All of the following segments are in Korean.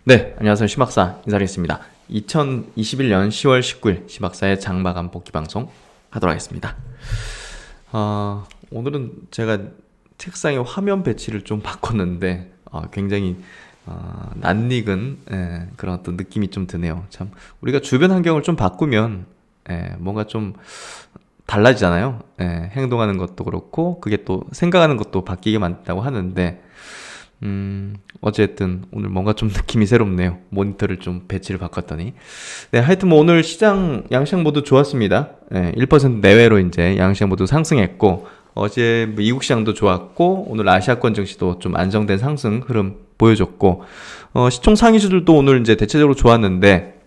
네, 안녕하세요. 시박사 인사드리겠습니다. 2021년 10월 19일 시박사의 장마감 복귀 방송 하도록 하겠습니다. 오늘은 제가 책상의 화면 배치를 좀 바꿨는데 굉장히 낯익은 그런 어떤 느낌이 좀 드네요. 참 우리가 주변 환경을 좀 바꾸면 뭔가 좀 달라지잖아요. 행동하는 것도 그렇고 그게 또 생각하는 것도 바뀌게 만든다고 하는데 어쨌든 오늘 뭔가 좀 느낌이 새롭네요. 모니터를 좀 배치를 바꿨더니. 네, 하여튼 뭐 오늘 시장 양시장 모두 좋았습니다. 1% 내외로 이제 양시장 모두 상승했고, 어제 미국 시장도 좋았고, 오늘 아시아권 증시도 좀 안정된 상승 흐름 보여줬고, 시총 상위주들도 오늘 이제 대체적으로 좋았는데,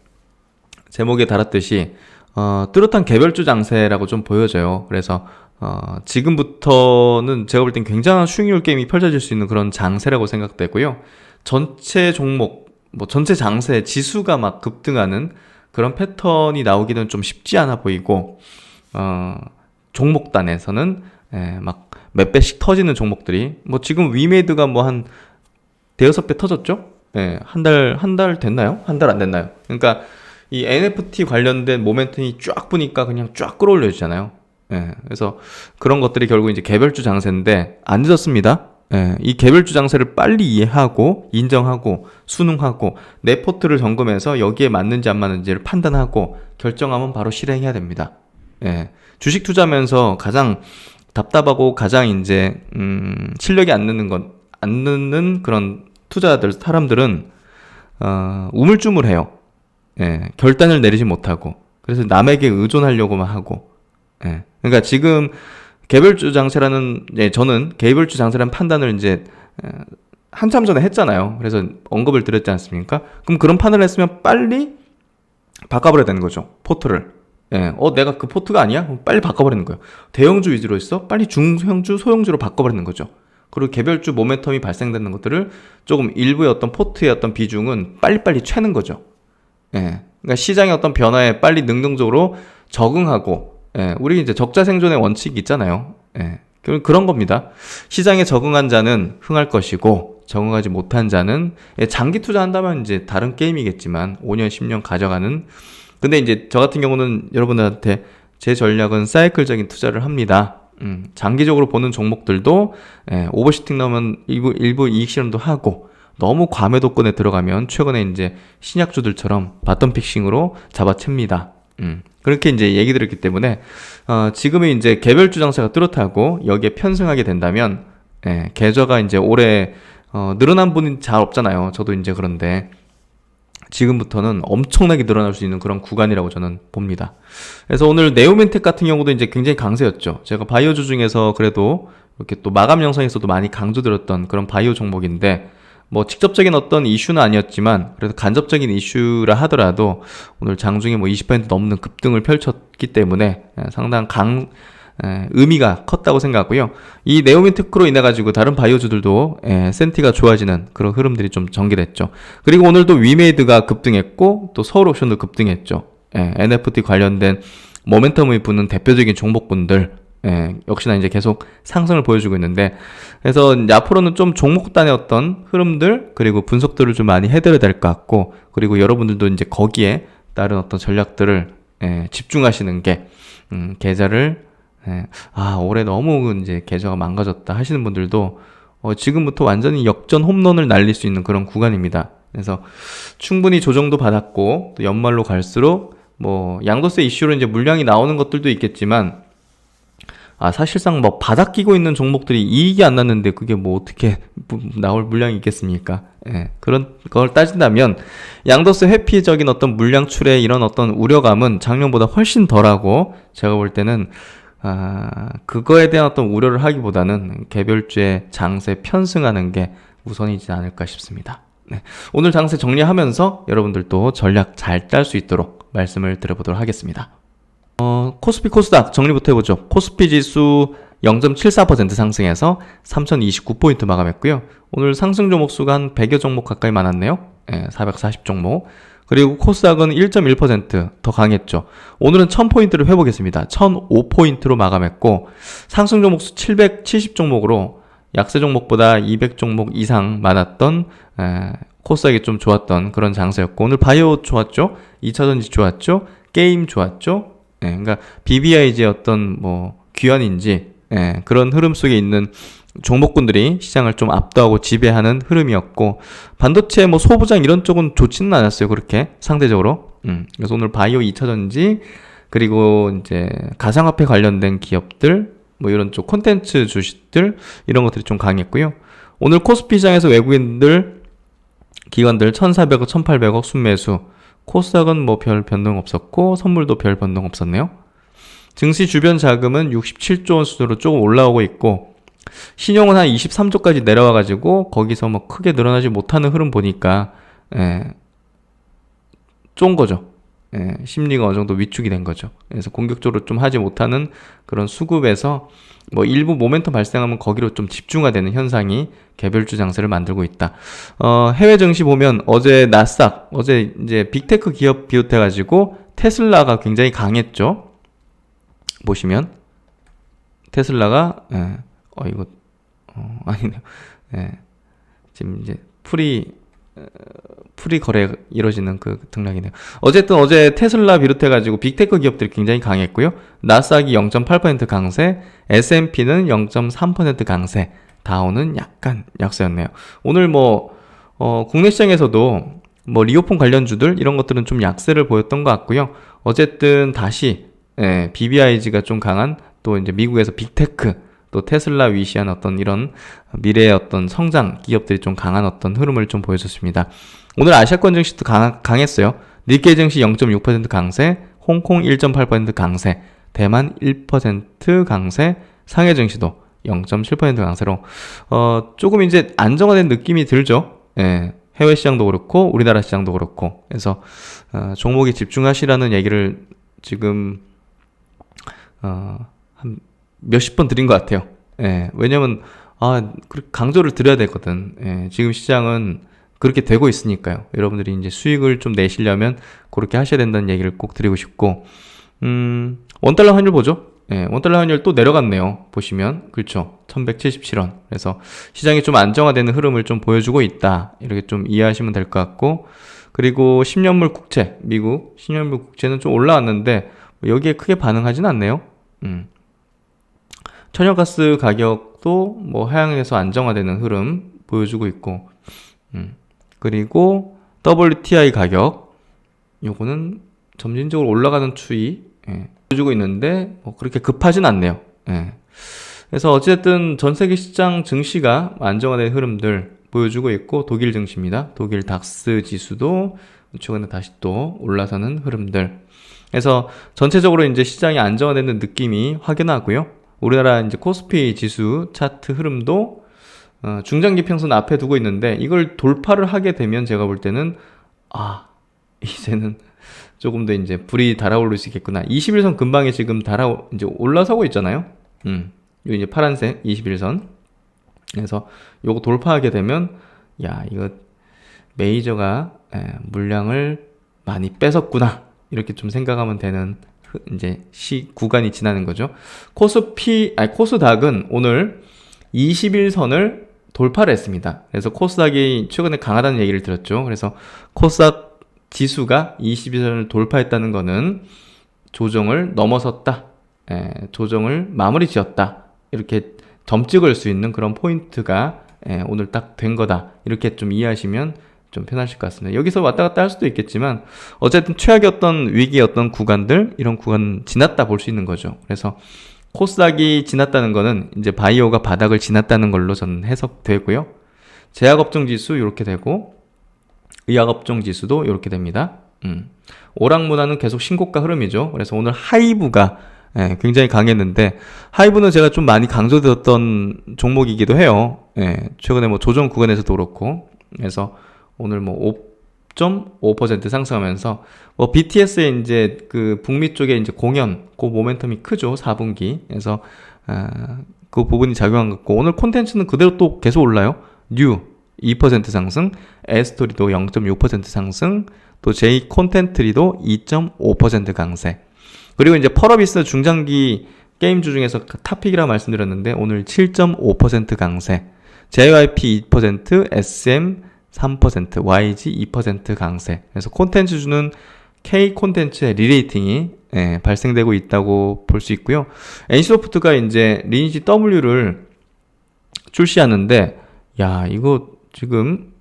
제목에 달았듯이, 뚜렷한 개별주 장세라고 좀 보여져요. 그래서, 지금부터는 제가 볼 땐 굉장한 수익률 게임이 펼쳐질 수 있는 그런 장세라고 생각되고요. 전체 종목, 전체 장세 지수가 막 급등하는 그런 패턴이 나오기는 좀 쉽지 않아 보이고, 종목단에서는 막 몇 배씩 터지는 종목들이, 지금 위메이드가 한 대여섯 배 터졌죠? 한 달 됐나요? 한 달 안 됐나요? 그러니까 이 NFT 관련된 모멘텀이 쫙 보니까 그냥 쫙 끌어올려지잖아요. 그래서 그런 것들이 결국 이제 개별주 장세인데 안 늦었습니다. 이 개별주 장세를 빨리 이해하고 인정하고 순응하고 내 포트를 점검해서 여기에 맞는지 안 맞는지를 판단하고 결정하면 바로 실행해야 됩니다. 주식 투자하면서 가장 답답하고 가장 이제 실력이 안 느는 그런 투자들 사람들은 우물쭈물해요. 결단을 내리지 못하고 그래서 남에게 의존하려고만 하고. 그러니까 지금 개별주 장세라는 저는 개별주 장세라는 판단을 이제 한참 전에 했잖아요. 그래서 언급을 드렸지 않습니까? 그럼 그런 판단을 했으면 빨리 바꿔버려야 되는 거죠. 포트를. 내가 그 포트가 아니야? 그럼 빨리 바꿔버리는 거예요. 대형주 위주로 있어? 빨리 중형주, 소형주로 바꿔버리는 거죠. 그리고 개별주 모멘텀이 발생되는 것들을 조금 일부의 어떤 포트의 어떤 비중은 빨리빨리 채는 거죠. 그러니까 시장의 어떤 변화에 빨리 능동적으로 적응하고 우리 이제 적자 생존의 원칙이 있잖아요. 그런 겁니다. 시장에 적응한 자는 흥할 것이고 적응하지 못한 자는 장기 투자한다면 이제 다른 게임이겠지만 5년, 10년 가져가는. 근데 이제 저 같은 경우는 여러분들한테 제 전략은 사이클적인 투자를 합니다. 장기적으로 보는 종목들도 오버슈팅 나오면 일부 이익 실현도 하고 너무 과매도권에 들어가면 최근에 이제 신약주들처럼 바텀 픽싱으로 잡아챕니다. 그렇게 이제 얘기 드렸기 때문에 지금의 이제 개별주 장세가 뚜렷하고 여기에 편승하게 된다면 계좌가 이제 올해 늘어난 분이 잘 없잖아요. 저도 이제 그런데 지금부터는 엄청나게 늘어날 수 있는 그런 구간이라고 저는 봅니다. 그래서 오늘 네오멘텍 같은 경우도 이제 굉장히 강세였죠. 제가 바이오주 중에서 그래도 이렇게 또 마감 영상에서도 많이 강조드렸던 그런 바이오 종목인데 직접적인 어떤 이슈는 아니었지만 그래도 간접적인 이슈라 하더라도 오늘 장중에 20% 넘는 급등을 펼쳤기 때문에 상당한 의미가 컸다고 생각하고요. 이 네오멘테크로 인해 가지고 다른 바이오주들도 센티가 좋아지는 그런 흐름들이 좀 전개됐죠. 그리고 오늘도 위메이드가 급등했고 또 서울옵션도 급등했죠. NFT 관련된 모멘텀을 부는 대표적인 종목군들 역시나 이제 계속 상승을 보여주고 있는데, 그래서 앞으로는 좀 종목단의 어떤 흐름들 그리고 분석들을 좀 많이 해드려야 될 것 같고, 그리고 여러분들도 이제 거기에 따른 어떤 전략들을 집중하시는 게 계좌를 올해 너무 이제 계좌가 망가졌다 하시는 분들도 지금부터 완전히 역전 홈런을 날릴 수 있는 그런 구간입니다. 그래서 충분히 조정도 받았고 또 연말로 갈수록 양도세 이슈로 이제 물량이 나오는 것들도 있겠지만 사실상 바닥 끼고 있는 종목들이 이익이 안 났는데 그게 어떻게 나올 물량이 있겠습니까? 그런 걸 따진다면 양도세 회피적인 어떤 물량 출의 이런 어떤 우려감은 작년보다 훨씬 덜하고, 제가 볼 때는 그거에 대한 어떤 우려를 하기보다는 개별주의 장세 편승하는 게 우선이지 않을까 싶습니다. 오늘 장세 정리하면서 여러분들도 전략 잘 짤 수 있도록 말씀을 드려보도록 하겠습니다. 코스피 코스닥 정리부터 해보죠. 코스피 지수 0.74% 상승해서 3029포인트 마감했고요. 오늘 상승 종목 수가 한 100여 종목 가까이 많았네요. 440 종목. 그리고 코스닥은 1.1% 더 강했죠. 오늘은 1000포인트를 회복했습니다. 1005포인트로 마감했고, 상승 종목 수 770종목으로 약세 종목보다 200종목 이상 많았던 코스닥이 좀 좋았던 그런 장세였고, 오늘 바이오 좋았죠? 2차전지 좋았죠? 게임 좋았죠? 예, 그러니까 BBIG의 어떤 뭐 귀환인지, 예, 그런 흐름 속에 있는 종목군들이 시장을 좀 압도하고 지배하는 흐름이었고, 반도체 뭐 소부장 이런 쪽은 좋지는 않았어요. 그렇게 상대적으로. 그래서 오늘 바이오 2차전지, 그리고 이제 가상화폐 관련된 기업들, 뭐 이런 쪽 콘텐츠 주식들, 이런 것들이 좀 강했고요. 오늘 코스피 시장에서 외국인들 기관들 1,400억, 1,800억 순매수. 코스닥은 뭐 별 변동 없었고, 선물도 별 변동 없었네요. 증시 주변 자금은 67조 원 수준으로 조금 올라오고 있고, 신용은 한 23조까지 내려와가지고 거기서 뭐 크게 늘어나지 못하는 흐름 보니까 쫀 거죠. 심리가 어느 정도 위축이 된 거죠. 그래서 공격적으로 좀 하지 못하는 그런 수급에서 뭐 일부 모멘텀 발생하면 거기로 좀 집중화 되는 현상이 개별주 장세를 만들고 있다. 해외 증시 보면 어제 나스닥, 어제 이제 빅테크 기업 비롯해가지고 테슬라가 굉장히 강했죠. 보시면 테슬라가 이거 아니네요. 지금 이제 프리 거래 이루어지는 그 등락이네요. 어쨌든 어제 테슬라 비롯해가지고 빅테크 기업들이 굉장히 강했고요. 나스닥이 0.8% 강세, S&P는 0.3% 강세, 다우는 약간 약세였네요. 오늘 뭐 국내 시장에서도 뭐 리오폰 관련주들 이런 것들은 좀 약세를 보였던 것 같고요. 어쨌든 다시 BBIG가 좀 강한, 또 이제 미국에서 빅테크, 또 테슬라 위시한 어떤 이런 미래의 어떤 성장 기업들이 좀 강한 어떤 흐름을 좀 보여줬습니다. 오늘 아시아권 증시도 강했어요. 니케이 증시 0.6% 강세, 홍콩 1.8% 강세, 대만 1% 강세, 상해 증시도 0.7% 강세로 조금 이제 안정화된 느낌이 들죠. 해외 시장도 그렇고 우리나라 시장도 그렇고. 그래서 종목에 집중하시라는 얘기를 지금 한 몇십 번 드린 것 같아요. 왜냐면 강조를 드려야 되거든. 지금 시장은 그렇게 되고 있으니까요. 여러분들이 이제 수익을 좀 내시려면 그렇게 하셔야 된다는 얘기를 꼭 드리고 싶고, 원달러 환율 보죠. 원달러 환율 또 내려갔네요. 보시면 그렇죠. 1177원. 그래서 시장이 좀 안정화되는 흐름을 좀 보여주고 있다. 이렇게 좀 이해하시면 될 것 같고, 그리고 10년물 국채, 미국 10년물 국채는 좀 올라왔는데 여기에 크게 반응하진 않네요. 천연가스 가격도 뭐 하향해서 안정화되는 흐름 보여주고 있고, 그리고 WTI 가격, 요거는 점진적으로 올라가는 추이 보여주고 있는데 뭐 그렇게 급하진 않네요. 그래서 어쨌든 전 세계 시장 증시가 안정화된 흐름들 보여주고 있고, 독일 증시입니다. 독일 닥스 지수도 최근에 다시 또 올라서는 흐름들. 그래서 전체적으로 이제 시장이 안정화되는 느낌이 확연하고요. 우리나라 이제 코스피 지수 차트 흐름도 중장기 평선 앞에 두고 있는데, 이걸 돌파를 하게 되면 제가 볼 때는 이제는 조금 더 이제 불이 달아오를 수 있겠구나. 21선 근방에 지금 이제 올라서고 있잖아요. 요 이제 파란색 21선. 그래서 요거 돌파하게 되면 이거 메이저가 물량을 많이 뺏었구나, 이렇게 좀 생각하면 되는 이제 구간이 지나는 거죠. 코스닥은 오늘 21선을 돌파를 했습니다. 그래서 코스닥이 최근에 강하다는 얘기를 들었죠. 그래서 코스닥 지수가 21선을 돌파했다는 거는 조정을 넘어섰다, 조정을 마무리 지었다, 이렇게 점 찍을 수 있는 그런 포인트가 오늘 딱 된 거다, 이렇게 좀 이해하시면 좀 편하실 것 같습니다. 여기서 왔다 갔다 할 수도 있겠지만 어쨌든 최악의 어떤 위기의 어떤 구간들, 이런 구간 지났다 볼 수 있는 거죠. 그래서 코스닥이 지났다는 거는 이제 바이오가 바닥을 지났다는 걸로 저는 해석되고요. 제약업종 지수 이렇게 되고, 의약업종 지수도 이렇게 됩니다. 오락문화는 계속 신고가 흐름이죠. 그래서 오늘 하이브가 굉장히 강했는데, 하이브는 제가 좀 많이 강조드렸던 종목이기도 해요. 최근에 뭐 조정 구간에서도 그렇고. 그래서 오늘 뭐 5.5% 상승하면서, 뭐 BTS의 이제 그 북미 쪽에 이제 공연, 그 모멘텀이 크죠, 4분기. 그래서 그 부분이 작용한 것 같고, 오늘 콘텐츠는 그대로 또 계속 올라요. 뉴 2% 상승, 에스토리도 0.6% 상승, 또 J 콘텐트리도 2.5% 강세. 그리고 이제 펄어비스 중장기 게임주 중에서 탑픽이라고 말씀드렸는데 오늘 7.5% 강세, JYP 2%, SM 3%, YG 2% 강세. 그래서 콘텐츠주는 K 콘텐츠의 리레이팅이 발생되고 있다고 볼 수 있고요. NC소프트가 이제 리니지 W를 출시하는데, 야, 이거 지금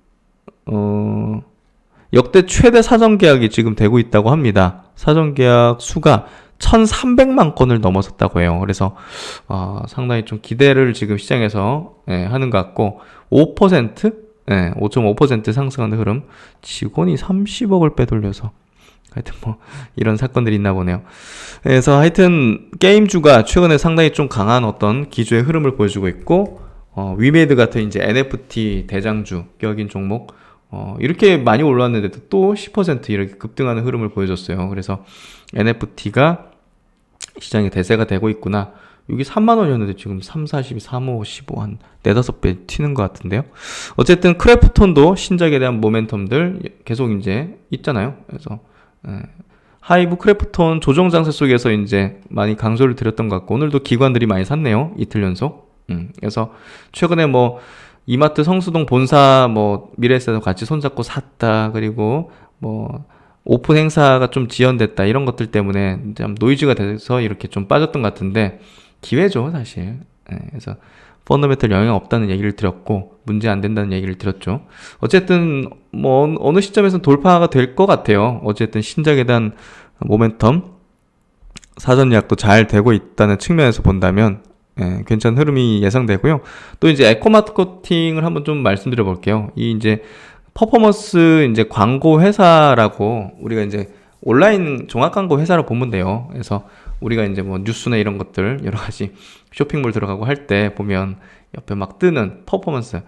역대 최대 사전 계약이 지금 되고 있다고 합니다. 사전 계약 수가 1,300만 건을 넘어섰다고 해요. 그래서 상당히 좀 기대를 지금 시장에서 하는 것 같고, 5.5% 상승하는 흐름. 직원이 30억을 빼돌려서 하여튼 뭐 이런 사건들이 있나 보네요. 그래서 하여튼 게임주가 최근에 상당히 좀 강한 어떤 기조의 흐름을 보여주고 있고, 위메이드 같은 이제 NFT 대장주 격인 종목 이렇게 많이 올랐는데도 또 10% 이렇게 급등하는 흐름을 보여줬어요. 그래서 NFT가 시장에 대세가 되고 있구나. 여기 3만원이었는데 지금 3, 42, 35, 15 한 4, 5배 튀는 것 같은데요. 어쨌든 크래프톤도 신작에 대한 모멘텀들 계속 이제 있잖아요. 그래서 하이브 크래프톤 조정 장세 속에서 이제 많이 강조를 드렸던 것 같고, 오늘도 기관들이 많이 샀네요. 이틀 연속. 그래서 최근에 뭐 이마트 성수동 본사 뭐 미래에셋도 같이 손잡고 샀다. 그리고 뭐 오픈 행사가 좀 지연됐다. 이런 것들 때문에 좀 노이즈가 돼서 이렇게 좀 빠졌던 것 같은데, 기회죠 사실. 그래서 펀더멘털 영향 없다는 얘기를 드렸고, 문제 안 된다는 얘기를 드렸죠. 어쨌든 뭐 어느 시점에서는 돌파가 될 것 같아요. 어쨌든 신작에 대한 모멘텀, 사전 예약도 잘 되고 있다는 측면에서 본다면 괜찮은 흐름이 예상되고요. 또 이제 에코마케팅을 한번 좀 말씀드려 볼게요. 이 이제 퍼포먼스 이제 광고 회사라고, 우리가 이제 온라인 종합 광고 회사로 보면 돼요. 그래서 우리가 이제 뭐 뉴스나 이런 것들 여러 가지 쇼핑몰 들어가고 할 때 보면 옆에 막 뜨는 퍼포먼스,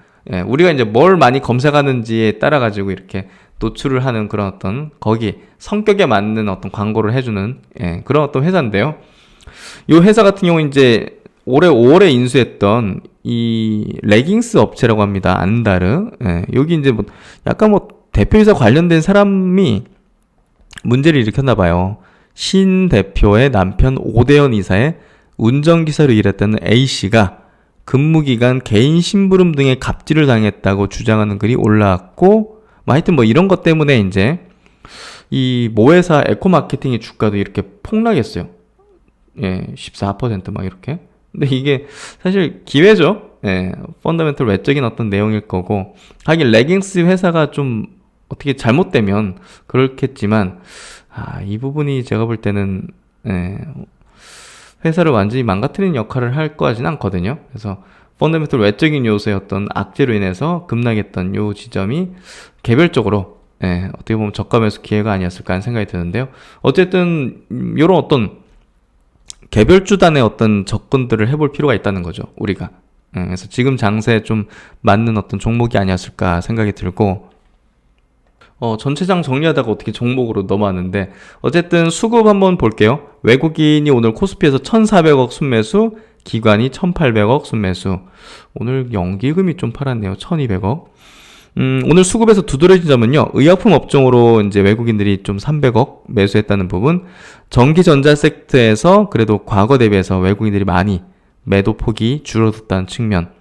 우리가 이제 뭘 많이 검색하는지에 따라 가지고 이렇게 노출을 하는 그런 어떤 거기 성격에 맞는 어떤 광고를 해주는 그런 어떤 회사인데요. 이 회사 같은 경우 이제 올해 5월에 인수했던 이 레깅스 업체라고 합니다. 안다르. 여기 이제 뭐 약간 뭐 대표이사 관련된 사람이 문제를 일으켰나 봐요. 신 대표의 남편 오대현 이사의 운전기사로 일했던 A씨가 근무기간 개인 심부름 등의 갑질을 당했다고 주장하는 글이 올라왔고, 뭐 하여튼 뭐 이런 것 때문에 이제 이 모회사 에코마케팅의 주가도 이렇게 폭락했어요. 14% 막 이렇게. 근데 이게 사실 기회죠. 펀더멘털 외적인 어떤 내용일 거고, 하긴 레깅스 회사가 좀 어떻게 잘못되면 그렇겠지만, 이 부분이 제가 볼 때는 회사를 완전히 망가뜨리는 역할을 할 거 같지는 않거든요. 그래서 펀더멘털 외적인 요소의 어떤 악재로 인해서 급락했던 요 지점이 개별적으로 어떻게 보면 저가 매수 기회가 아니었을까 하는 생각이 드는데요. 어쨌든 요런 어떤 개별주단의 어떤 접근들을 해볼 필요가 있다는 거죠, 우리가. 그래서 지금 장세에 좀 맞는 어떤 종목이 아니었을까 생각이 들고, 전체장 정리하다가 어떻게 종목으로 넘어왔는데, 어쨌든 수급 한번 볼게요. 외국인이 오늘 코스피에서 1,400억 순매수, 기관이 1,800억 순매수. 오늘 연기금이 좀 팔았네요. 1,200억. 오늘 수급에서 두드러진 점은요, 의약품 업종으로 이제 외국인들이 좀 300억 매수했다는 부분, 전기전자 섹터에서 그래도 과거 대비해서 외국인들이 많이 매도 폭이 줄어들었다는 측면,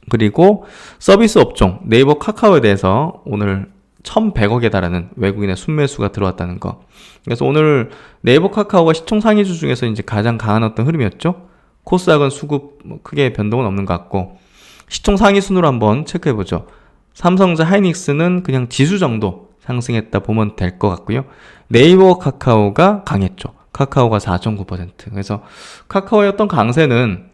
그리고 서비스 업종, 네이버 카카오에 대해서 오늘 1,100억에 달하는 외국인의 순매수가 들어왔다는 거. 그래서 오늘 네이버 카카오가 시총 상위주 중에서 이제 가장 강한 어떤 흐름이었죠. 코스닥은 수급 크게 변동은 없는 것 같고, 시총 상위 순으로 한번 체크해보죠. 삼성전자 하이닉스는 그냥 지수 정도 상승했다 보면 될 것 같고요. 네이버 카카오가 강했죠. 카카오가 4.9%. 그래서 카카오의 어떤 강세는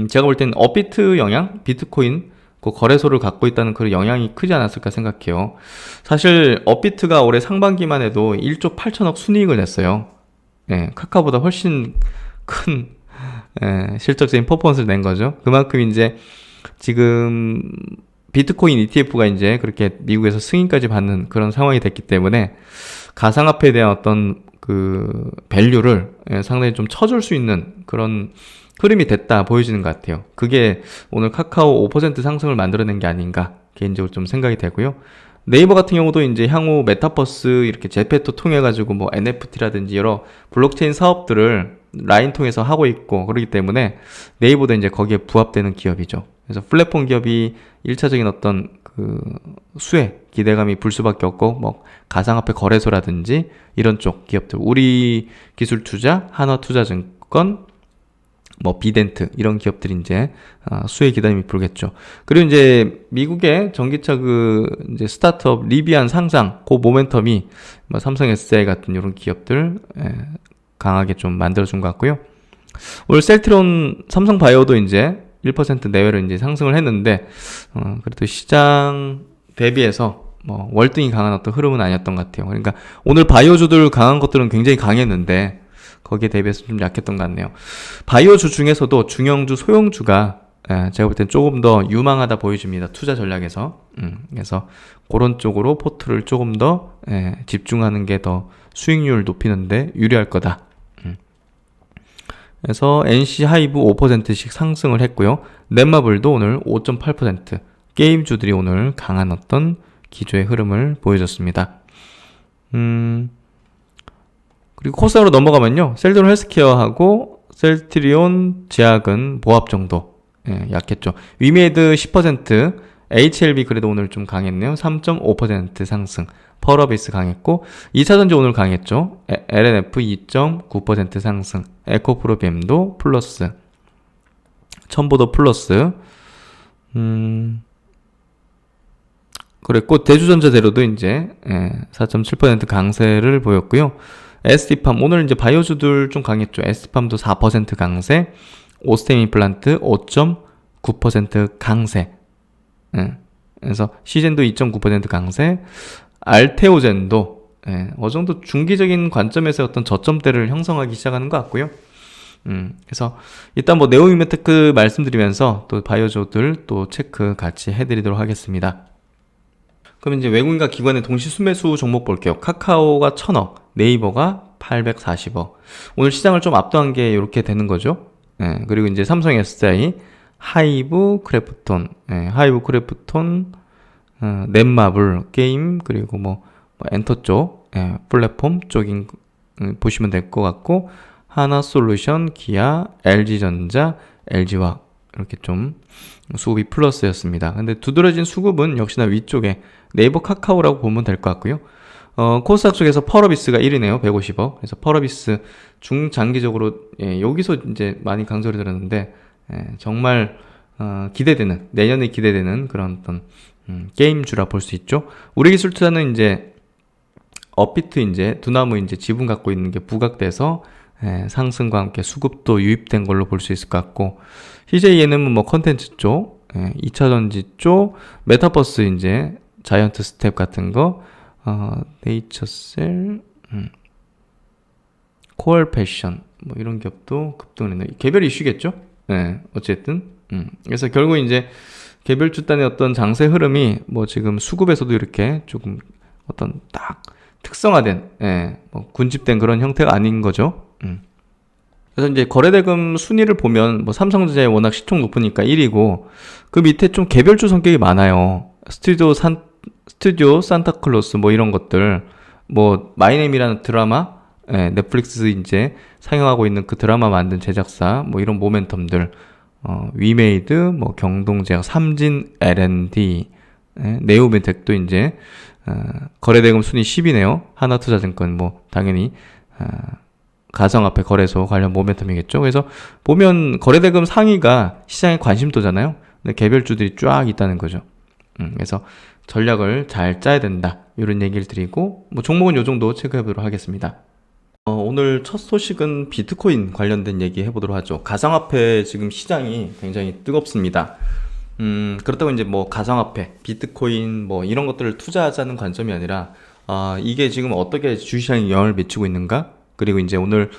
제가 볼 때는 업비트 영향, 비트코인 그 거래소를 갖고 있다는 그런 영향이 크지 않았을까 생각해요. 사실 업비트가 올해 상반기만 해도 1조 8천억 순이익을 냈어요. 카카오보다 훨씬 큰 실적적인 퍼포먼스를 낸 거죠. 그만큼 이제 지금 비트코인 ETF가 이제 그렇게 미국에서 승인까지 받는 그런 상황이 됐기 때문에 가상화폐에 대한 어떤 그 밸류를 상당히 좀 쳐줄 수 있는 그런 흐름이 됐다 보여지는 것 같아요. 그게 오늘 카카오 5% 상승을 만들어낸 게 아닌가 개인적으로 좀 생각이 되고요. 네이버 같은 경우도 이제 향후 메타버스 이렇게 제페토 통해 가지고 뭐 NFT라든지 여러 블록체인 사업들을 라인 통해서 하고 있고 그렇기 때문에 네이버도 이제 거기에 부합되는 기업이죠. 그래서 플랫폼 기업이 1차적인 어떤 그 수혜 기대감이 불 수밖에 없고 뭐 가상화폐 거래소라든지 이런 쪽 기업들, 우리 기술투자, 한화투자증권, 뭐 비덴트 이런 기업들이 이제 수혜 기대감이 불겠죠. 그리고 이제 미국의 전기차 그 이제 스타트업 리비안 상장 그 모멘텀이 뭐 삼성 SDI 같은 이런 기업들 강하게 좀 만들어준 것 같고요. 오늘 셀트리온 삼성바이오도 이제 1% 내외로 이제 상승을 했는데, 그래도 시장 대비해서 뭐 월등히 강한 어떤 흐름은 아니었던 것 같아요. 그러니까 오늘 바이오주들 강한 것들은 굉장히 강했는데, 거기에 대비해서 좀 약했던 것 같네요. 바이오주 중에서도 중형주, 소형주가 제가 볼 땐 조금 더 유망하다 보여집니다. 투자 전략에서. 그래서 그런 쪽으로 포트를 조금 더 집중하는 게 더 수익률 높이는데 유리할 거다. 그래서 NC 하이브 5%씩 상승을 했고요. 넷마블도 오늘 5.8%, 게임주들이 오늘 강한 어떤 기조의 흐름을 보여줬습니다. 그리고 코스닥으로 넘어가면요, 셀트리온 헬스케어하고 셀트리온 제약은 보합 정도 약했죠. 위메이드 10%, HLB 그래도 오늘 좀 강했네요. 3.5% 상승. 펄어비스 강했고, 2차전지 오늘 강했죠. LNF 2.9% 상승. 에코프로비엠도 플러스. 첨보도 플러스. 그랬고, 대주전자재료도 이제 4.7% 강세를 보였고요. ST팜 오늘 이제 바이오주들 좀 강했죠. ST팜도 4% 강세. 오스템 임플란트 5.9% 강세. 그래서 시젠도 2.9% 강세. 알테오젠도 어느 정도 중기적인 관점에서 어떤 저점대를 형성하기 시작하는 것 같고요. 그래서 일단 뭐 네오이메테크 말씀드리면서 또 바이오주들 또 체크 같이 해드리도록 하겠습니다. 그럼 이제 외국인과 기관의 동시 순매수 종목 볼게요. 카카오가 1000억, 네이버가 840억. 오늘 시장을 좀 압도한 게 이렇게 되는 거죠. 그리고 이제 삼성 SDI, 하이브 크래프톤, 넷마블 게임, 그리고 뭐 엔터 쪽, 플랫폼 쪽인 보시면 될 것 같고, 하나솔루션, 기아, LG전자, LG화학 이렇게 좀 수급이 플러스였습니다. 근데 두드러진 수급은 역시나 위쪽에 네이버 카카오라고 보면 될 것 같고요. 코스닥 쪽에서 펄어비스가 1위네요. 150억. 그래서 펄어비스 중장기적으로 여기서 이제 많이 강조를 들었는데 정말 기대되는, 내년에 기대되는 그런 어떤 게임주라 볼 수 있죠. 우리 기술 투자는 이제 업비트 이제 두나무 이제 지분 갖고 있는 게 부각돼서 상승과 함께 수급도 유입된 걸로 볼 수 있을 것 같고, CJENM은 뭐 컨텐츠 쪽, 2차전지 쪽, 메타버스 이제 자이언트 스텝 같은 거, 네이처셀, 코얼 패션 뭐 이런 기업도 급등을 했네요. 개별 이슈겠죠? 어쨌든 그래서 결국 이제 개별 주단의 어떤 장세 흐름이 뭐 지금 수급에서도 이렇게 조금 어떤 딱 특성화된 뭐 군집된 그런 형태가 아닌 거죠. 그래서 이제 거래대금 순위를 보면 뭐 삼성전자에 워낙 시총 높으니까 1위고, 그 밑에 좀 개별주 성격이 많아요. 스튜디오 산타클로스 뭐 이런 것들, 뭐 마이네임이라는 드라마, 넷플릭스 이제 상영하고 있는 그 드라마 만든 제작사, 뭐 이런 모멘텀들, 위메이드, 뭐 경동제약, 삼진 L&D, 네오메텍도 이제 거래대금 순위 10위네요. 하나투자증권 뭐 당연히 가상화폐 거래소 관련 모멘텀이겠죠. 그래서 보면 거래대금 상위가 시장의 관심도잖아요. 근데 개별주들이 쫙 있다는 거죠. 그래서 전략을 잘 짜야 된다, 이런 얘기를 드리고, 뭐 종목은 요 정도 체크해보도록 하겠습니다. 오늘 첫 소식은 비트코인 관련된 얘기 해보도록 하죠. 가상화폐 지금 시장이 굉장히 뜨겁습니다. 그렇다고 이제 뭐 가상화폐, 비트코인 뭐 이런 것들을 투자하자는 관점이 아니라, 이게 지금 어떻게 주시장에 영향을 미치고 있는가? 그리고 이제 오늘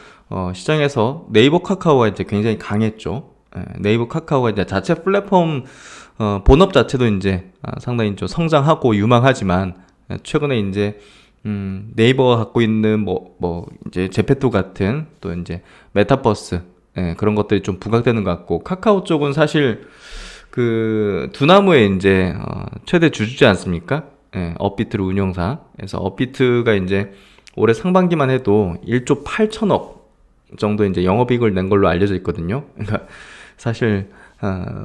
시장에서 네이버 카카오가 이제 굉장히 강했죠. 네이버 카카오가 이제 자체 플랫폼 본업 자체도 이제 상당히 좀 성장하고 유망하지만, 최근에 이제 네이버가 갖고 있는 뭐 이제 제페토 같은 또 이제 메타버스 그런 것들이 좀 부각되는 것 같고, 카카오 쪽은 사실 그 두나무의 이제 최대 주주지 않습니까? 업비트를 운영사. 그래서 업비트가 이제 올해 상반기만 해도 1조 8천억 정도 이제 영업이익을 낸 걸로 알려져 있거든요. 그러니까 사실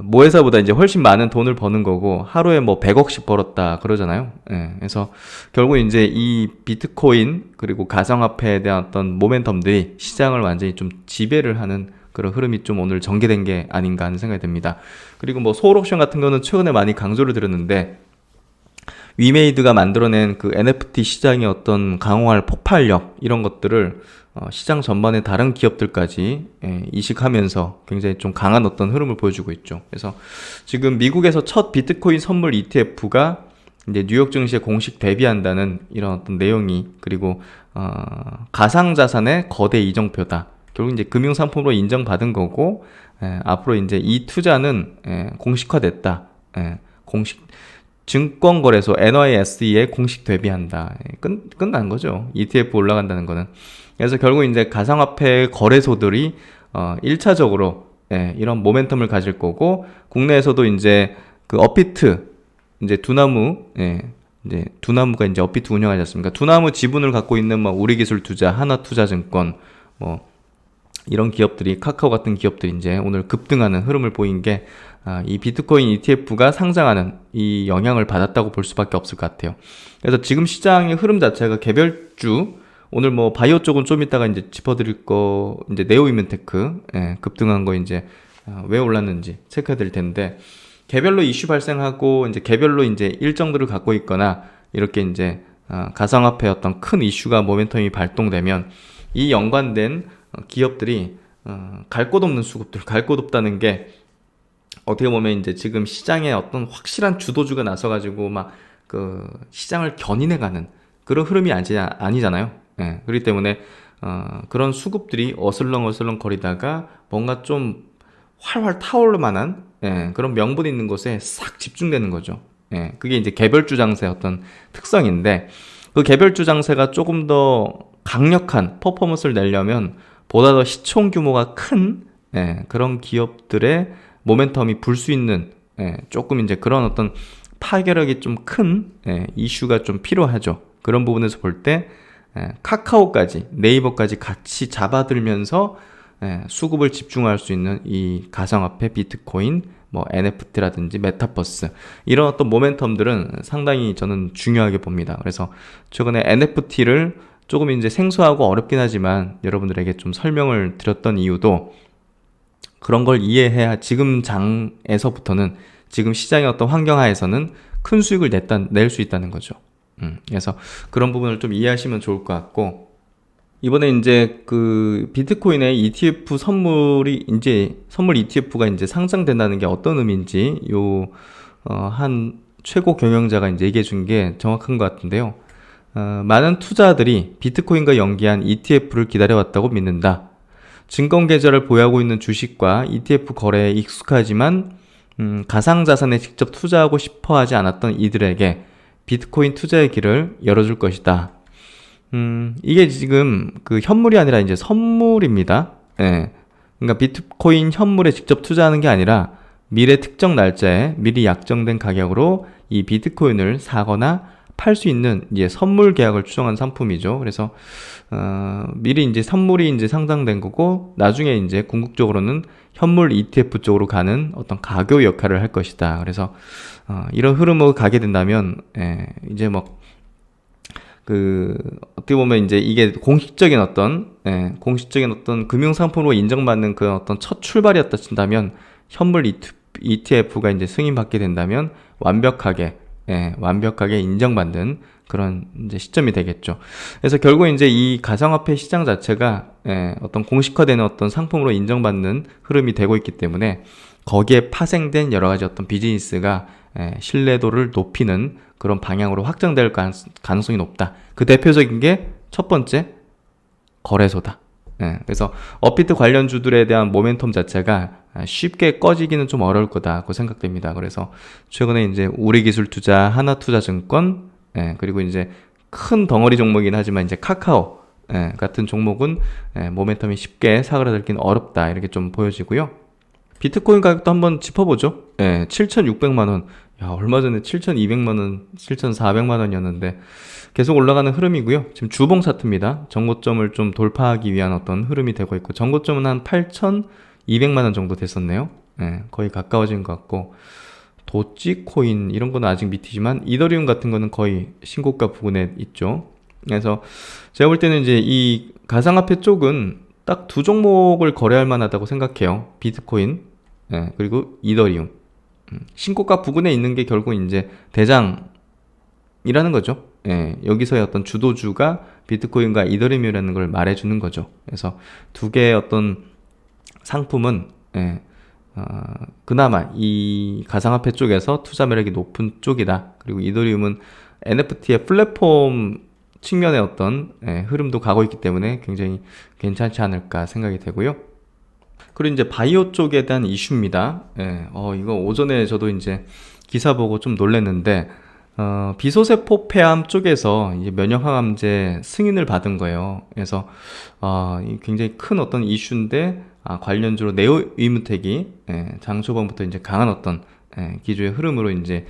모회사보다 이제 훨씬 많은 돈을 버는 거고, 하루에 뭐 100억씩 벌었다 그러잖아요. 예, 그래서 결국 이제 이 비트코인 그리고 가상화폐에 대한 어떤 모멘텀들이 시장을 완전히 좀 지배를 하는 그런 흐름이 좀 오늘 전개된 게 아닌가 하는 생각이 듭니다. 그리고 뭐 소울 옵션 같은 거는 최근에 많이 강조를 드렸는데, 위메이드가 만들어낸 그 NFT 시장의 어떤 강화할 폭발력, 이런 것들을 시장 전반의 다른 기업들까지 이식하면서 굉장히 좀 강한 어떤 흐름을 보여주고 있죠. 그래서 지금 미국에서 첫 비트코인 선물 ETF가 이제 뉴욕 증시에 공식 데뷔한다는 이런 어떤 내용이, 그리고 가상자산의 거대 이정표다. 결국 이제 금융상품으로 인정받은 거고, 앞으로 이제 이 투자는 공식화됐다. 공식 증권거래소 NYSE에 공식 데뷔한다. 끝난 거죠. ETF 올라간다는 거는. 그래서 결국 이제 가상화폐 거래소들이 1차적으로 이런 모멘텀을 가질 거고, 국내에서도 이제 그 업비트, 이제 이제 두나무가 이제 업비트 운영하지 않습니까? 두나무 지분을 갖고 있는 뭐 우리기술투자, 하나투자증권, 뭐 이런 기업들이, 카카오 같은 기업들이 이제 오늘 급등하는 흐름을 보인 게, 이 비트코인 ETF가 상장하는 이 영향을 받았다고 볼 수밖에 없을 것 같아요. 그래서 지금 시장의 흐름 자체가 개별주, 오늘 뭐 바이오 쪽은 좀 이따가 이제 짚어드릴 거, 이제 네오이멘테크 급등한 거 이제 왜 올랐는지 체크해 드릴 텐데, 개별로 이슈 발생하고 이제 개별로 이제 일정들을 갖고 있거나 이렇게 이제 가상화폐 어떤 큰 이슈가 모멘텀이 발동되면 이 연관된 기업들이 갈 곳 없는 수급들, 갈 곳 없다는 게 어떻게 보면 이제 지금 시장에 어떤 확실한 주도주가 나서가지고 막 그 시장을 견인해가는 그런 흐름이 아니잖아요. 그렇기 때문에 그런 수급들이 어슬렁어슬렁 거리다가 뭔가 좀 활활 타오를 만한 그런 명분 있는 곳에 싹 집중되는 거죠. 그게 이제 개별주 장세의 어떤 특성인데, 그 개별주 장세가 조금 더 강력한 퍼포먼스를 내려면 보다 더 시총 규모가 큰 그런 기업들의 모멘텀이 불 수 있는 조금 이제 그런 어떤 파괴력이 좀 큰 이슈가 좀 필요하죠. 그런 부분에서 볼 때 카카오까지, 네이버까지 같이 잡아들면서 수급을 집중할 수 있는 이 가상화폐, 비트코인, 뭐 NFT라든지 메타버스, 이런 어떤 모멘텀들은 상당히 저는 중요하게 봅니다. 그래서 최근에 NFT를 조금 이제 생소하고 어렵긴 하지만 여러분들에게 좀 설명을 드렸던 이유도, 그런 걸 이해해야 지금 장에서부터는, 지금 시장의 어떤 환경하에서는 큰 수익을 낼 수 있다는 거죠. 그래서 그런 부분을 좀 이해하시면 좋을 것 같고, 이번에 이제 그 비트코인의 ETF 선물 ETF가 이제 상장된다는 게 어떤 의미인지 한 최고 경영자가 이제 얘기해 준 게 정확한 것 같은데요. 많은 투자자들이 비트코인과 연계한 ETF를 기다려왔다고 믿는다. 증권 계좌를 보유하고 있는 주식과 ETF 거래에 익숙하지만 가상자산에 직접 투자하고 싶어 하지 않았던 이들에게 비트코인 투자의 길을 열어줄 것이다. 이게 지금 그 현물이 아니라 이제 선물입니다. 그러니까 비트코인 현물에 직접 투자하는 게 아니라 미래 특정 날짜에 미리 약정된 가격으로 이 비트코인을 사거나 팔 수 있는 이제 선물 계약을 추정한 상품이죠. 그래서 미리 이제 선물이 이제 상장된 거고, 나중에 이제 궁극적으로는 현물 ETF 쪽으로 가는 어떤 가교 역할을 할 것이다. 그래서 이런 흐름으로 가게 된다면 이제 뭐 어떻게 보면 이제 이게 공식적인 어떤 금융 상품으로 인정받는 그 어떤 첫 출발이었다 친다면, 현물 ETF가 이제 승인받게 된다면 완벽하게 인정받는 그런 이제 시점이 되겠죠. 그래서 결국 이제 이 가상화폐 시장 자체가 어떤 공식화되는 어떤 상품으로 인정받는 흐름이 되고 있기 때문에, 거기에 파생된 여러 가지 어떤 비즈니스가 신뢰도를 높이는 그런 방향으로 확장될 가능성이 높다. 그 대표적인 게 첫 번째, 거래소다. 그래서 업비트 관련주들에 대한 모멘텀 자체가 쉽게 꺼지기는 좀 어려울 거다고 생각됩니다. 그래서 최근에 이제 우리기술투자, 하나투자증권, 그리고 이제 큰 덩어리 종목이긴 하지만 이제 카카오 같은 종목은 모멘텀이 쉽게 사그라들기는 어렵다, 이렇게 좀 보여지고요. 비트코인 가격도 한번 짚어보죠. 7,600만 원. 야, 얼마 전에 7,200만 원, 7,400만 원이었는데 계속 올라가는 흐름이고요. 지금 주봉 차트입니다. 정고점을 좀 돌파하기 위한 어떤 흐름이 되고 있고, 정고점은 한 8,200만 원 정도 됐었네요. 예, 거의 가까워진 것 같고, 도지코인 이런 거는 아직 밑이지만 이더리움 같은 거는 거의 신고가 부근에 있죠. 그래서 제가 볼 때는 이제 이 가상화폐 쪽은 딱 두 종목을 거래할 만하다고 생각해요. 비트코인, 예, 그리고 이더리움. 신고가 부근에 있는 게 결국 이제 대장이라는 거죠. 예, 여기서의 어떤 주도주가 비트코인과 이더리움이라는 걸 말해주는 거죠. 그래서 두 개의 어떤 상품은, 예, 그나마 이 가상화폐 쪽에서 투자 매력이 높은 쪽이다. 그리고 이더리움은 NFT의 플랫폼 측면의 어떤, 예, 흐름도 가고 있기 때문에 굉장히 괜찮지 않을까 생각이 되고요. 그리고 이제 바이오 쪽에 대한 이슈입니다. 예, 이거 오전에 저도 이제 기사 보고 좀 놀랐는데, 비소세포 폐암 쪽에서 이제 면역항암제 승인을 받은 거예요. 그래서, 굉장히 큰 어떤 이슈인데, 관련주로 네오이무텍이, 예, 장 초반부터 이제 강한 어떤, 예, 기조의 흐름으로 이제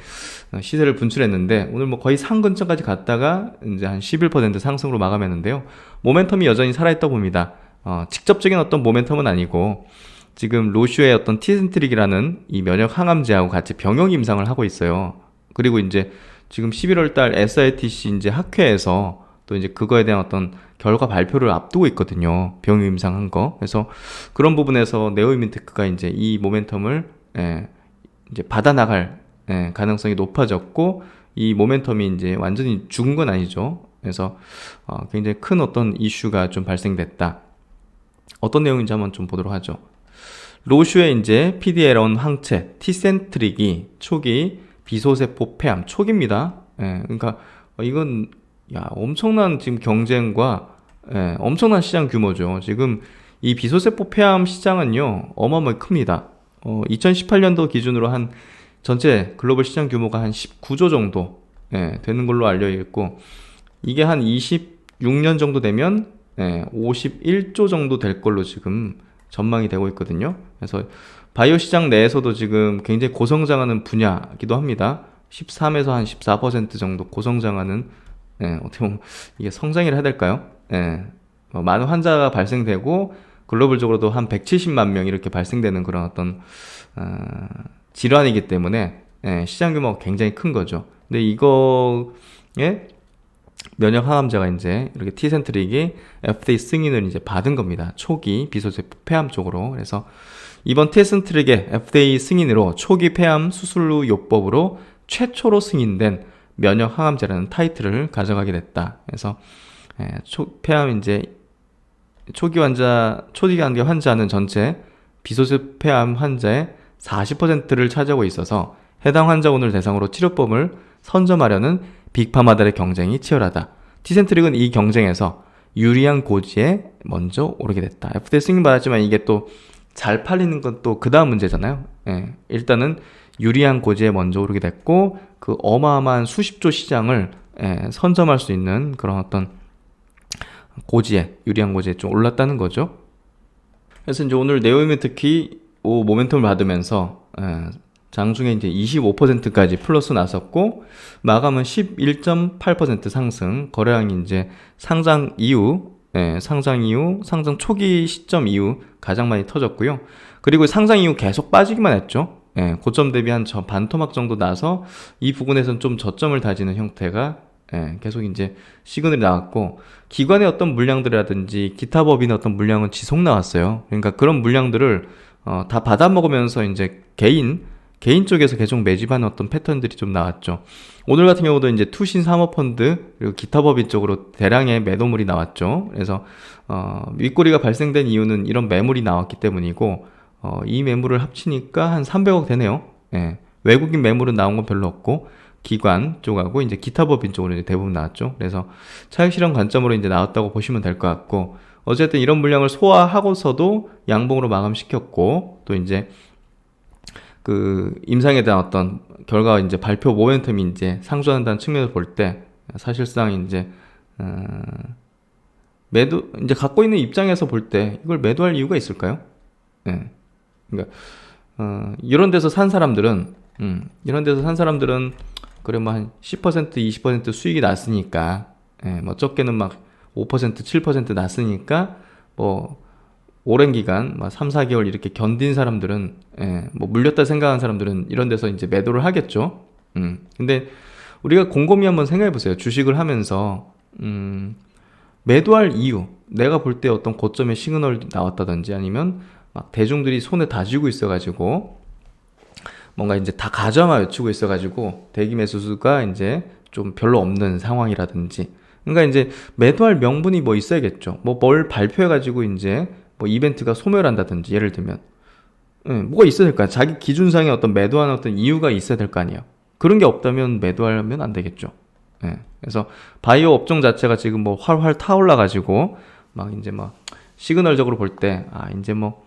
시세를 분출했는데, 오늘 뭐 거의 상 근처까지 갔다가 이제 한 11% 상승으로 마감했는데요. 모멘텀이 여전히 살아있다고 봅니다. 직접적인 어떤 모멘텀은 아니고, 지금 로슈의 어떤 티센트릭이라는 이 면역 항암제하고 같이 병역 임상을 하고 있어요. 그리고 이제 지금 11월 달 SITC 이제 학회에서 또 이제 그거에 대한 어떤 결과 발표를 앞두고 있거든요. 병역 임상한 거. 그래서 그런 부분에서 네오이민테크가 이제 이 모멘텀을, 예, 이제 받아나갈, 예, 가능성이 높아졌고, 이 모멘텀이 이제 완전히 죽은 건 아니죠. 그래서 굉장히 큰 어떤 이슈가 좀 발생됐다. 어떤 내용인지 한번 좀 보도록 하죠. 로슈의 이제 PDL1 항체 티센트릭이 초기 비소세포 폐암 초기입니다. 예, 그러니까 이건 엄청난 지금 경쟁과, 예, 엄청난 시장 규모죠. 지금 이 비소세포 폐암 시장은요 어마어마하게 큽니다. 2018년도 기준으로 한 전체 글로벌 시장 규모가 한 19조 정도, 예, 되는 걸로 알려 있고, 이게 한 26년 정도 되면, 예, 51조 정도 될 걸로 지금 전망이 되고 있거든요. 그래서 바이오 시장 내에서도 지금 굉장히 고성장하는 분야이기도 합니다. 13에서 한 14% 정도 고성장하는, 예, 어떻게 보면 이게 성장이라 해야 될까요? 예, 많은 환자가 발생되고 글로벌적으로도 한 170만 명 이렇게 발생되는 그런 어떤 질환이기 때문에, 예, 시장 규모가 굉장히 큰 거죠. 근데 이거에 면역 항암제가 이제 이렇게 티센트릭이 FDA 승인을 이제 받은 겁니다. 초기 비소세포 폐암 쪽으로. 그래서 이번 티센트릭의 FDA 승인으로 초기 폐암 수술 후 요법으로 최초로 승인된 면역 항암제라는 타이틀을 가져가게 됐다. 그래서, 예, 폐암 이제 초기 환자는 전체 비소세포 폐암 환자의 40%를 차지하고 있어서 해당 환자군을 대상으로 치료법을 선점하려는 빅파마들의 경쟁이 치열하다. 티센트릭은 이 경쟁에서 유리한 고지에 먼저 오르게 됐다. FDA 승인 받았지만 이게 또 잘 팔리는 건 또 그 다음 문제잖아요. 예, 일단은 유리한 고지에 먼저 오르게 됐고, 그 어마어마한 수십조 시장을, 예, 선점할 수 있는 그런 어떤 고지에, 유리한 고지에 좀 올랐다는 거죠. 그래서 이제 오늘 네오임이 특히 모멘텀을 받으면서, 예, 장중에 이제 25%까지 플러스 나섰고, 마감은 11.8% 상승, 거래량이 이제 상장 이후, 상장 초기 시점 이후 가장 많이 터졌고요. 그리고 상장 이후 계속 빠지기만 했죠. 예, 고점 대비 한 반토막 정도 나서 이 부분에서는 좀 저점을 다지는 형태가, 예, 계속 이제 시그널이 나왔고, 기관의 어떤 물량들이라든지 기타 법인의 어떤 물량은 지속 나왔어요. 그러니까 그런 물량들을 다 받아먹으면서 이제 개인 쪽에서 계속 매집하는 어떤 패턴들이 좀 나왔죠. 오늘 같은 경우도 이제 투신 사모펀드 그리고 기타 법인 쪽으로 대량의 매도물이 나왔죠. 그래서 윗꼬리가 발생된 이유는 이런 매물이 나왔기 때문이고, 이 매물을 합치니까 한 300억 되네요. 예, 외국인 매물은 나온 건 별로 없고 기관 쪽하고 이제 기타 법인 쪽으로 이제 대부분 나왔죠. 그래서 차익 실현 관점으로 이제 나왔다고 보시면 될 것 같고, 어쨌든 이런 물량을 소화하고서도 양봉으로 마감시켰고, 또 이제 그 임상에 대한 어떤 결과 이제 발표 모멘텀이 이제 상존한다는 측면을 볼 때 사실상 이제 매도 이제 갖고 있는 입장에서 볼 때 이걸 매도할 이유가 있을까요? 예. 그러니까 이런 데서 산 사람들은 그래 뭐 한 10% 20% 수익이 났으니까, 예, 뭐 적게는 막 5% 7% 났으니까 뭐 오랜 기간, 막 3, 4개월 이렇게 견딘 사람들은, 뭐 물렸다 생각한 사람들은 이런 데서 이제 매도를 하겠죠. 근데 우리가 곰곰이 한번 생각해 보세요. 주식을 하면서, 매도할 이유, 내가 볼 때 어떤 고점의 시그널이 나왔다든지 아니면 막 대중들이 손에 다 쥐고 있어가지고 뭔가 이제 다 가져마 외치고 있어가지고 대기 매수수가 이제 좀 별로 없는 상황이라든지, 그러니까 이제 매도할 명분이 뭐 있어야겠죠. 뭐 뭘 발표해가지고 이제 뭐 이벤트가 소멸한다든지 예를 들면, 뭐가 있어야 될까요? 자기 기준상의 어떤 매도하는 어떤 이유가 있어야 될 거 아니에요. 그런 게 없다면 매도하면 안 되겠죠. 그래서 바이오 업종 자체가 지금 뭐 활활 타올라가지고 막 이제 막 시그널적으로 볼 때 이제 뭐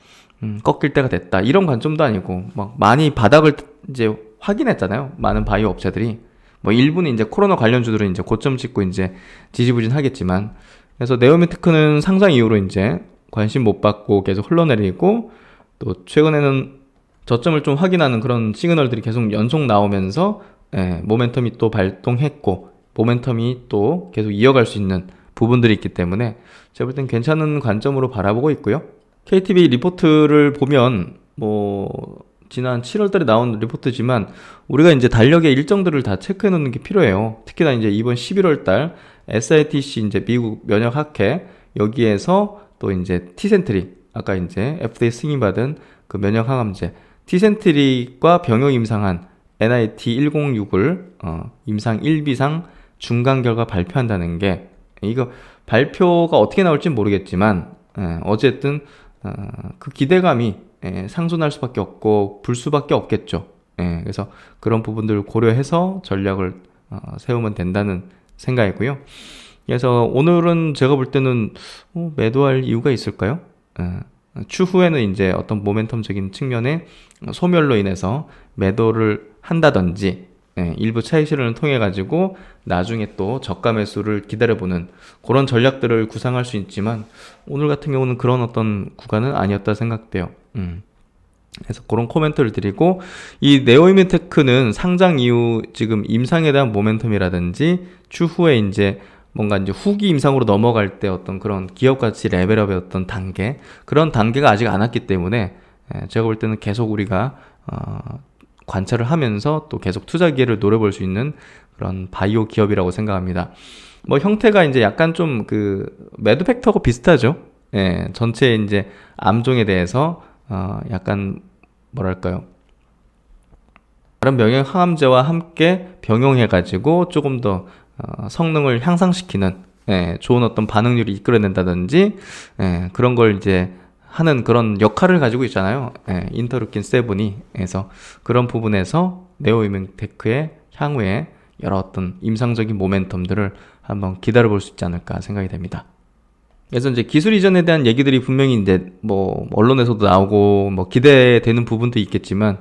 꺾일 때가 됐다 이런 관점도 아니고, 막 많이 바닥을 이제 확인했잖아요. 많은 바이오 업체들이. 뭐 일부는 이제 코로나 관련주들은 이제 고점 찍고 이제 지지부진 하겠지만, 그래서 네오미테크는 상장 이후로 이제 관심 못 받고 계속 흘러내리고, 또 최근에는 저점을 좀 확인하는 그런 시그널들이 계속 연속 나오면서 모멘텀이 또 발동했고, 모멘텀이 또 계속 이어갈 수 있는 부분들이 있기 때문에 제가 볼 땐 괜찮은 관점으로 바라보고 있고요. KTB 리포트를 보면 뭐 지난 7월달에 나온 리포트지만 우리가 이제 달력의 일정들을 다 체크해 놓는 게 필요해요. 특히나 이제 이번 11월달 SITC 이제 미국 면역학회, 여기에서 또 이제 티센트리, 아까 이제 FDA 승인받은 그 면역항암제 티센트리과 병역 임상한 NIT-106을 임상 1비상 중간 결과 발표한다는 게, 이거 발표가 어떻게 나올지 모르겠지만 어쨌든 그 기대감이 상존할 수밖에 없고 불 수밖에 없겠죠. 그래서 그런 부분들을 고려해서 전략을 세우면 된다는 생각이고요. 그래서 오늘은 제가 볼 때는 매도할 이유가 있을까요? 추후에는 이제 어떤 모멘텀적인 측면의 소멸로 인해서 매도를 한다든지, 일부 차익 실현을 통해 가지고 나중에 또 저가 매수를 기다려보는 그런 전략들을 구상할 수 있지만, 오늘 같은 경우는 그런 어떤 구간은 아니었다 생각돼요. 그래서 그런 코멘트를 드리고, 이 네오이메테크는 상장 이후 지금 임상에 대한 모멘텀이라든지 추후에 이제 뭔가 이제 후기 임상으로 넘어갈 때 어떤 그런 기업 가치 레벨업의 어떤 단계, 그런 단계가 아직 안 왔기 때문에 제가 볼 때는 계속 우리가 관찰을 하면서 또 계속 투자 기회를 노려볼 수 있는 그런 바이오 기업이라고 생각합니다. 뭐 형태가 이제 약간 좀 그 매드 팩터하고 비슷하죠. 전체 이제 암종에 대해서 약간 뭐랄까요, 다른 명역 항암제와 함께 병용해가지고 조금 더 성능을 향상시키는 좋은 어떤 반응률을 이끌어낸다든지 그런 걸 이제 하는 그런 역할을 가지고 있잖아요. 인터루킨 7이. 그래서 그런 부분에서 네오이메테크의 향후에 여러 어떤 임상적인 모멘텀들을 한번 기다려볼 수 있지 않을까 생각이 됩니다. 그래서 이제 기술 이전에 대한 얘기들이 분명히 이제 뭐 언론에서도 나오고 뭐 기대되는 부분도 있겠지만,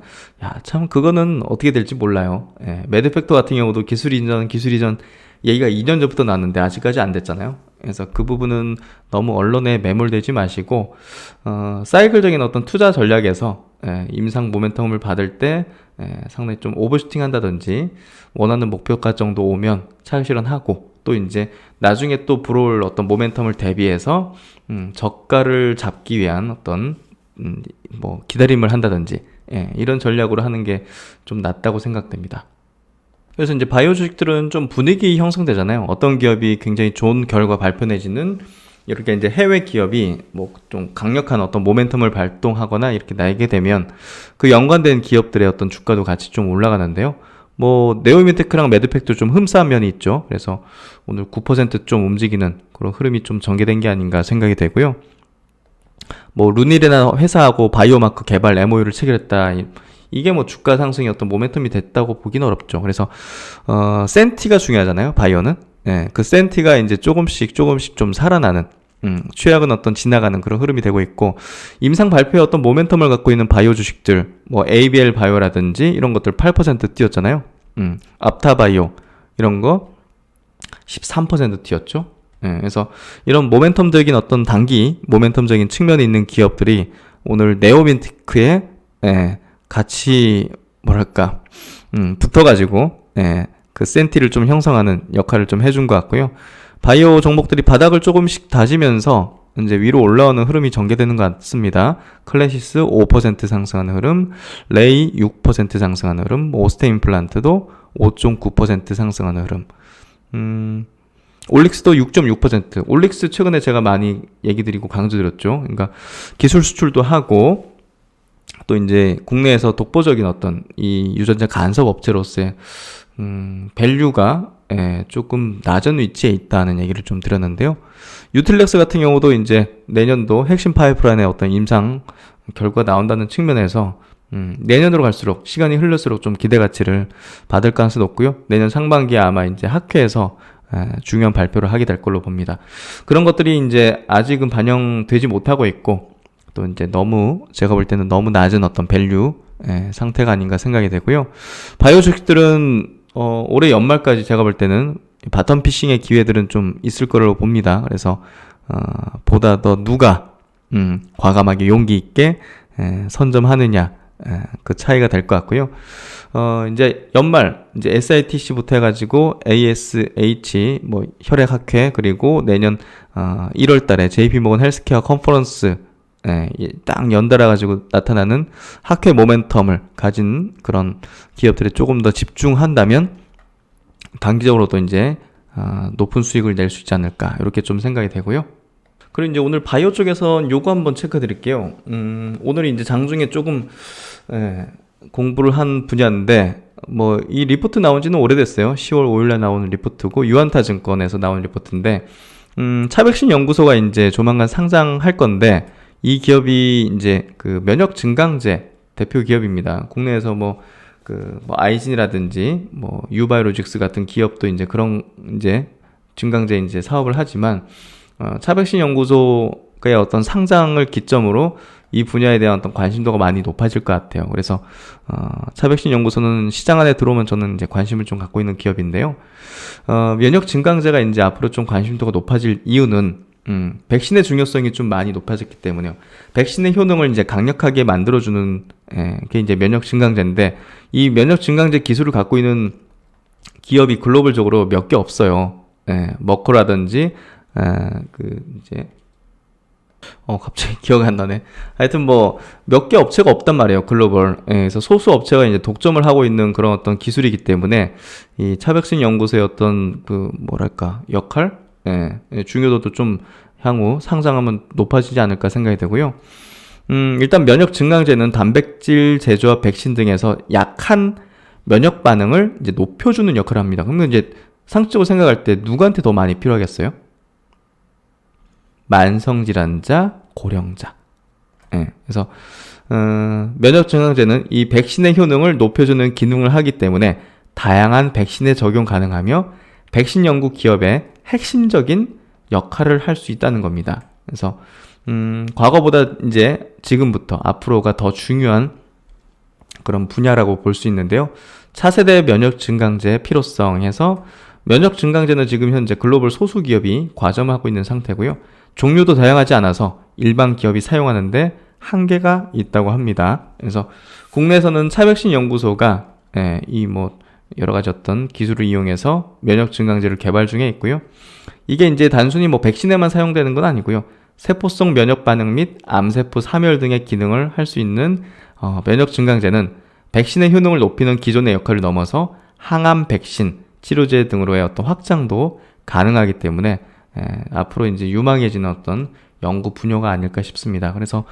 참 그거는 어떻게 될지 몰라요. 매드팩터 같은 경우도 기술 이전 얘기가 2년 전부터 나왔는데 아직까지 안 됐잖아요. 그래서 그 부분은 너무 언론에 매몰되지 마시고, 사이클적인 어떤 투자 전략에서 임상 모멘텀을 받을 때 상당히 좀 오버슈팅 한다든지 원하는 목표가 정도 오면 차익 실현하고, 또 이제 나중에 또 불어올 어떤 모멘텀을 대비해서 저가를 잡기 위한 어떤 뭐 기다림을 한다든지 이런 전략으로 하는 게 좀 낫다고 생각됩니다. 그래서 이제 바이오 주식들은 좀 분위기 형성되잖아요. 어떤 기업이 굉장히 좋은 결과 발표 내지는 이렇게 이제 해외 기업이 뭐 좀 강력한 어떤 모멘텀을 발동하거나 이렇게 나게 되면 그 연관된 기업들의 어떤 주가도 같이 좀 올라가는데요. 뭐 네오이메테크랑 매드팩도 좀 흠싸한 면이 있죠. 그래서 오늘 9% 좀 움직이는 그런 흐름이 좀 전개된 게 아닌가 생각이 되고요. 뭐 루닐이나 회사하고 바이오마크 개발 MOU를 체결했다. 이게 뭐 주가 상승이 어떤 모멘텀이 됐다고 보기는 어렵죠. 그래서 센티가 중요하잖아요. 바이오는. 그 센티가 이제 조금씩 좀 살아나는, 최악은 어떤 지나가는 그런 흐름이 되고 있고, 임상 발표에 어떤 모멘텀을 갖고 있는 바이오 주식들, 뭐 ABL 바이오라든지 이런 것들 8% 뛰었잖아요. 앞타 바이오 이런 거 13% 뛰었죠. 그래서 이런 모멘텀적인 어떤 단기 모멘텀적인 측면에 있는 기업들이 오늘 네오미테크에 같이 뭐랄까 붙어가지고 그 센티를 좀 형성하는 역할을 좀 해준 것 같고요. 바이오 종목들이 바닥을 조금씩 다지면서 이제 위로 올라오는 흐름이 전개되는 것 같습니다. 클래시스 5% 상승하는 흐름, 레이 6% 상승하는 흐름, 오스테 임플란트도 5.9% 상승하는 흐름. 올릭스도 6.6%. 올릭스 최근에 제가 많이 얘기 드리고 강조드렸죠. 그러니까 기술 수출도 하고 또 이제 국내에서 독보적인 어떤 이 유전자 간섭 업체로서의 밸류가 조금 낮은 위치에 있다는 얘기를 좀 드렸는데요. 유틸렉스 같은 경우도 이제 내년도 핵심 파이프라인의 어떤 임상 결과가 나온다는 측면에서 내년으로 갈수록 시간이 흐를수록 좀 기대 가치를 받을 가능성이 높고요. 내년 상반기에 아마 이제 학회에서 중요한 발표를 하게 될 걸로 봅니다. 그런 것들이 이제 아직은 반영되지 못하고 있고 또 이제 너무 제가 볼 때는 너무 낮은 어떤 밸류 상태가 아닌가 생각이 되고요. 바이오 주식들은 올해 연말까지 제가 볼 때는 바텀 피싱의 기회들은 좀 있을 거라고 봅니다. 그래서 보다 더 누가 과감하게 용기 있게 선점하느냐 그 차이가 될 것 같고요. 이제 연말 이제 SITC부터 해가지고 ASH 뭐 혈액학회 그리고 내년 1월달에 JP모건 헬스케어 컨퍼런스 딱 연달아 가지고 나타나는 학회 모멘텀을 가진 그런 기업들에 조금 더 집중한다면 단기적으로도 이제 높은 수익을 낼 수 있지 않을까 이렇게 좀 생각이 되고요. 그리고 이제 오늘 바이오 쪽에서 요거 한번 체크해 드릴게요. 오늘이 이제 장중에 조금 공부를 한 분야인데 뭐 이 리포트 나온 지는 오래됐어요. 10월 5일에 나오는 리포트고 유안타 증권에서 나온 리포트인데 차백신 연구소가 이제 조만간 상장할 건데 이 기업이 이제 그 면역 증강제 대표 기업입니다. 국내에서 뭐 아이진이라든지 뭐 유바이오로직스 같은 기업도 이제 그런 이제 증강제 이제 사업을 하지만 차백신 연구소의 어떤 상장을 기점으로 이 분야에 대한 어떤 관심도가 많이 높아질 것 같아요. 그래서 차백신 연구소는 시장 안에 들어오면 저는 이제 관심을 좀 갖고 있는 기업인데요. 면역 증강제가 이제 앞으로 좀 관심도가 높아질 이유는 백신의 중요성이 좀 많이 높아졌기 때문에요. 백신의 효능을 이제 강력하게 만들어주는 게 이제 면역 증강제인데 이 면역 증강제 기술을 갖고 있는 기업이 글로벌적으로 몇 개 없어요. 머커라든지 이제 갑자기 기억이 안 나네. 하여튼 뭐 몇 개 업체가 없단 말이에요. 글로벌. 그래서 소수 업체가 이제 독점을 하고 있는 그런 어떤 기술이기 때문에 이 차백신 연구소의 어떤 그 뭐랄까 역할, 중요도도 좀 향후 상장하면 높아지지 않을까 생각이 되고요. 일단 면역 증강제는 단백질 제조와 백신 등에서 약한 면역 반응을 이제 높여주는 역할을 합니다. 그러면 이제 상식적으로 생각할 때 누구한테 더 많이 필요하겠어요? 만성질환자, 고령자. 그래서 면역 증강제는 이 백신의 효능을 높여주는 기능을 하기 때문에 다양한 백신에 적용 가능하며 백신 연구 기업의 핵심적인 역할을 할 수 있다는 겁니다. 그래서 과거보다 이제 지금부터 앞으로가 더 중요한 그런 분야라고 볼 수 있는데요. 차세대 면역 증강제의 필요성에서 면역 증강제는 지금 현재 글로벌 소수 기업이 과점하고 있는 상태고요. 종류도 다양하지 않아서 일반 기업이 사용하는데 한계가 있다고 합니다. 그래서 국내에서는 차백신 연구소가 이 뭐 여러 가지 어떤 기술을 이용해서 면역 증강제를 개발 중에 있고요. 이게 이제 단순히 뭐 백신에만 사용되는 건 아니고요. 세포성 면역 반응 및 암세포 사멸 등의 기능을 할 수 있는 면역 증강제는 백신의 효능을 높이는 기존의 역할을 넘어서 항암 백신, 치료제 등으로의 어떤 확장도 가능하기 때문에 앞으로 이제 유망해지는 어떤 연구 분야가 아닐까 싶습니다. 그래서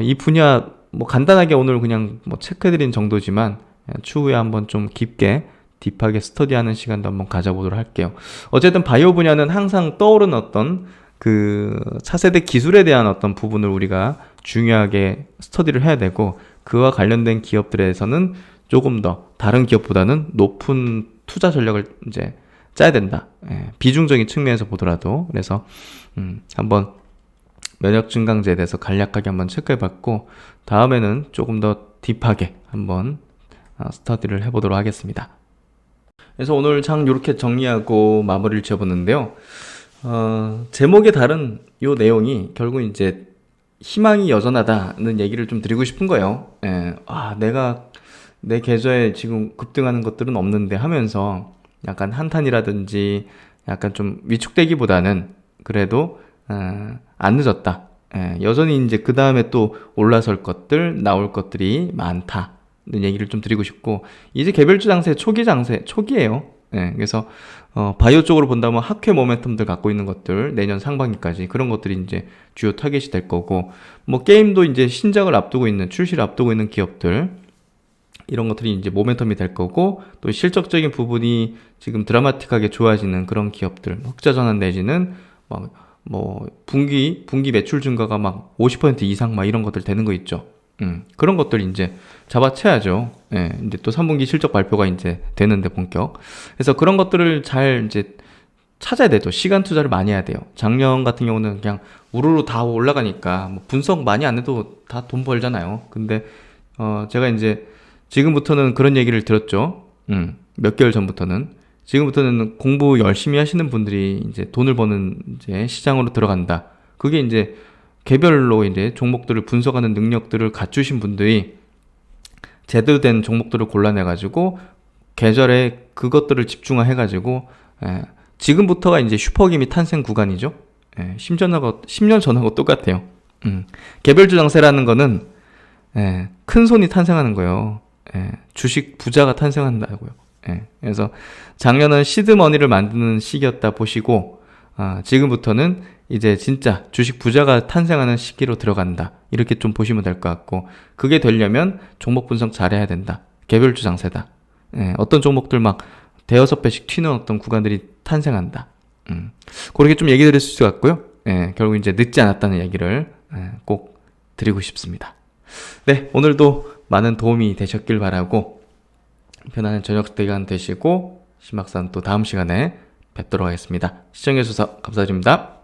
이 분야 뭐 간단하게 오늘 그냥 뭐 체크해드린 정도지만 추후에 한번 좀 깊게 딥하게 스터디하는 시간도 한번 가져보도록 할게요. 어쨌든 바이오 분야는 항상 떠오르는 어떤 그 차세대 기술에 대한 어떤 부분을 우리가 중요하게 스터디를 해야 되고 그와 관련된 기업들에서는 조금 더 다른 기업보다는 높은 투자 전략을 이제 짜야 된다. 비중적인 측면에서 보더라도. 그래서 한번 면역 증강제에 대해서 간략하게 한번 체크해봤고 다음에는 조금 더 딥하게 한번 스터디를 해보도록 하겠습니다. 그래서 오늘 장 이렇게 정리하고 마무리를 지어보는데요. 제목에 다른 요 내용이 결국 이제 희망이 여전하다는 얘기를 좀 드리고 싶은 거예요. 내가 내 계좌에 지금 급등하는 것들은 없는데 하면서 약간 한탄이라든지 약간 좀 위축되기보다는 그래도 안 늦었다. 예, 여전히 이제 그 다음에 또 올라설 것들, 나올 것들이 많다는 얘기를 좀 드리고 싶고, 이제 개별주 장세 초기예요. 예, 그래서 바이오 쪽으로 본다면 학회 모멘텀들 갖고 있는 것들, 내년 상반기까지 그런 것들이 이제 주요 타겟이 될 거고, 뭐 게임도 이제 신작을 앞두고 있는, 출시를 앞두고 있는 기업들, 이런 것들이 이제 모멘텀이 될 거고, 또 실적적인 부분이 지금 드라마틱하게 좋아지는 그런 기업들, 흑자 전환 내지는 막 뭐 분기 매출 증가가 막 50% 이상 막 이런 것들 되는 거 있죠. 그런 것들 이제 잡아채야죠. 예, 이제 또 3분기 실적 발표가 이제 되는데 본격. 그래서 그런 것들을 잘 이제 찾아야 돼요. 시간 투자를 많이 해야 돼요. 작년 같은 경우는 그냥 우르르 다 올라가니까 뭐 분석 많이 안 해도 다 돈 벌잖아요. 근데 제가 이제 지금부터는 그런 얘기를 들었죠. 몇 개월 전부터는. 지금부터는 공부 열심히 하시는 분들이 이제 돈을 버는 이제 시장으로 들어간다. 그게 이제 개별로 이제 종목들을 분석하는 능력들을 갖추신 분들이 제대로 된 종목들을 골라내가지고 계절에 그것들을 집중화해가지고 지금부터가 이제 슈퍼김이 탄생 구간이죠. 10년 전하고 똑같아요. 개별주 장세라는 거는 큰 손이 탄생하는 거예요. 주식 부자가 탄생한다고요. 그래서 작년은 시드머니를 만드는 시기였다 보시고, 지금부터는 이제 진짜 주식 부자가 탄생하는 시기로 들어간다. 이렇게 좀 보시면 될 것 같고, 그게 되려면 종목 분석 잘해야 된다. 개별주 장세다. 어떤 종목들 막 대여섯 배씩 튀는 어떤 구간들이 탄생한다. 그렇게 좀 얘기 드릴 수 있을 것 같고요. 결국 이제 늦지 않았다는 얘기를 꼭 드리고 싶습니다. 네, 오늘도 많은 도움이 되셨길 바라고, 편안한 저녁 시간 되시고, 심박사는 또 다음 시간에 뵙도록 하겠습니다. 시청해주셔서 감사드립니다.